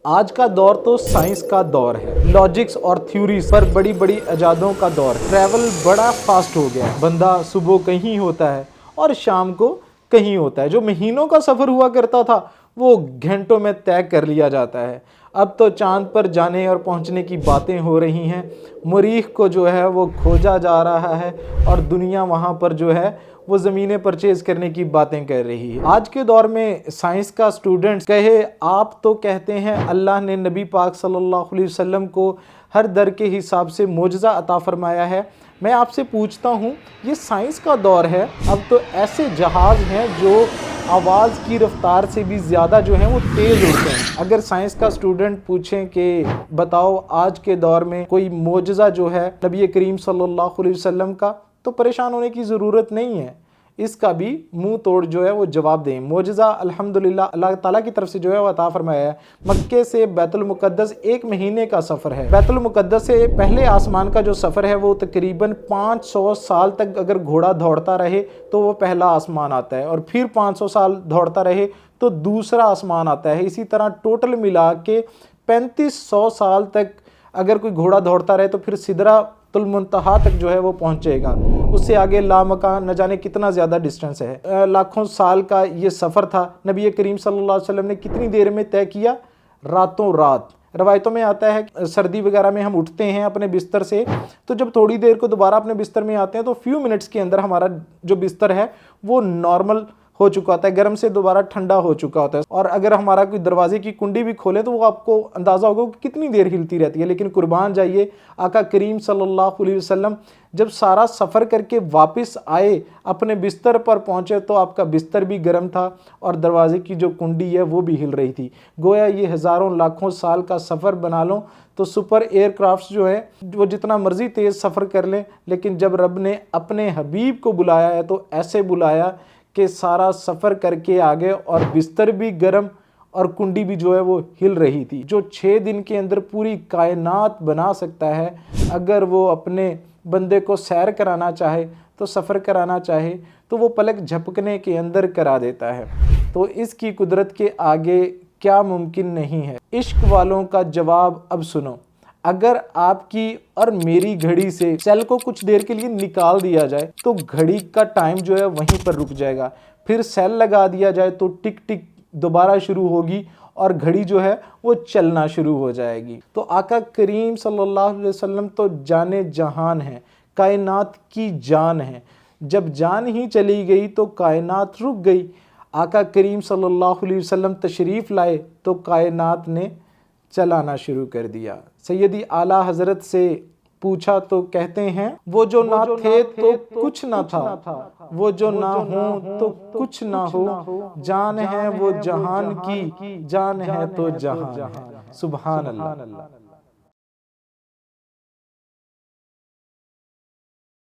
آج کا دور تو سائنس کا دور ہے، لاجکس اور تھیوریز پر بڑی بڑی ایجادوں کا دور ہے۔ ٹریول بڑا فاسٹ ہو گیا ہے، بندہ صبح کہیں ہوتا ہے اور شام کو کہیں ہوتا ہے۔ جو مہینوں کا سفر ہوا کرتا تھا وہ گھنٹوں میں طے کر لیا جاتا ہے۔ اب تو چاند پر جانے اور پہنچنے کی باتیں ہو رہی ہیں، مریخ کو جو ہے وہ کھوجا جا رہا ہے اور دنیا وہاں پر جو ہے وہ زمینیں پرچیز کرنے کی باتیں کر رہی ہے۔ آج کے دور میں سائنس کا اسٹوڈنٹ کہے آپ تو کہتے ہیں اللہ نے نبی پاک صلی اللہ علیہ وسلم کو ہر در کے حساب سے معجزہ عطا فرمایا ہے۔ میں آپ سے پوچھتا ہوں، یہ سائنس کا دور ہے، اب تو ایسے جہاز ہیں جو آواز کی رفتار سے بھی زیادہ جو ہیں وہ تیز اڑتے ہیں۔ اگر سائنس کا اسٹوڈنٹ پوچھیں کہ بتاؤ آج کے دور میں کوئی معجزہ جو ہے نبی کریم صلی اللہ علیہ وسلم کا، تو پریشان ہونے کی ضرورت نہیں ہے، اس کا بھی منہ توڑ جو ہے وہ جواب دیں۔ معجزہ الحمدللہ اللہ تعالیٰ کی طرف سے جو ہے وہ عطا فرمایا ہے۔ مکے سے بیت المقدس 1 مہینے کا سفر ہے۔ بیت المقدس سے پہلے آسمان کا جو سفر ہے وہ تقریباً 500 سال تک اگر گھوڑا دوڑتا رہے تو وہ پہلا آسمان آتا ہے، اور پھر 500 سال دوڑتا رہے تو دوسرا آسمان آتا ہے۔ اسی طرح ٹوٹل ملا کے 3500 سال تک اگر کوئی گھوڑا دوڑتا رہے تو پھر سدرۃ المنتہا تک جو ہے وہ پہنچے گا۔ اس سے آگے لامکان نہ جانے کتنا زیادہ ڈسٹنس ہے۔ لاکھوں سال کا یہ سفر تھا، نبی کریم صلی اللہ علیہ وسلم نے کتنی دیر میں طے کیا؟ راتوں رات۔ روایتوں میں آتا ہے کہ سردی وغیرہ میں ہم اٹھتے ہیں اپنے بستر سے، تو جب تھوڑی دیر کو دوبارہ اپنے بستر میں آتے ہیں تو فیو منٹس کے اندر ہمارا جو بستر ہے وہ نارمل ہو چکا ہوتا ہے، گرم سے دوبارہ ٹھنڈا ہو چکا ہوتا ہے۔ اور اگر ہمارا کوئی دروازے کی کنڈی بھی کھولے تو وہ آپ کو اندازہ ہوگا کہ کتنی دیر ہلتی رہتی ہے۔ لیکن قربان جائیے، آقا کریم صلی اللہ علیہ وسلم جب سارا سفر کر کے واپس آئے، اپنے بستر پر پہنچے تو آپ کا بستر بھی گرم تھا اور دروازے کی جو کنڈی ہے وہ بھی ہل رہی تھی۔ گویا یہ ہزاروں لاکھوں سال کا سفر بنا لو تو سپر ایئر کرافٹس جو ہے وہ جتنا مرضی تیز سفر کر لیں، لیکن جب رب نے اپنے حبیب کو بلایا ہے تو ایسے بلایا کہ سارا سفر کر کے آگے اور بستر بھی گرم اور کنڈی بھی جو ہے وہ ہل رہی تھی۔ جو 6 دن کے اندر پوری کائنات بنا سکتا ہے، اگر وہ اپنے بندے کو سیر کرانا چاہے تو سفر کرانا چاہے تو وہ پلک جھپکنے کے اندر کرا دیتا ہے۔ تو اس کی قدرت کے آگے کیا ممکن نہیں ہے؟ عشق والوں کا جواب اب سنو۔ اگر آپ کی اور میری گھڑی سے سیل کو کچھ دیر کے لیے نکال دیا جائے تو گھڑی کا ٹائم جو ہے وہیں پر رک جائے گا، پھر سیل لگا دیا جائے تو ٹک ٹک دوبارہ شروع ہوگی اور گھڑی جو ہے وہ چلنا شروع ہو جائے گی۔ تو آقا کریم صلی اللہ علیہ وسلم تو جان جہان ہے، کائنات کی جان ہے۔ جب جان ہی چلی گئی تو کائنات رک گئی۔ آقا کریم صلی اللہ علیہ وسلم تشریف لائے تو کائنات نے چلانا شروع کر دیا۔ سیدی اعلیٰ حضرت سے پوچھا تو کہتے ہیں، وہ جو نہ تھے تو کچھ نہ تھا، وہ جو نہ ہوں تو کچھ نہ ہو، جان ہے وہ جہان کی، جان ہے تو جہان ہے۔ سبحان اللہ۔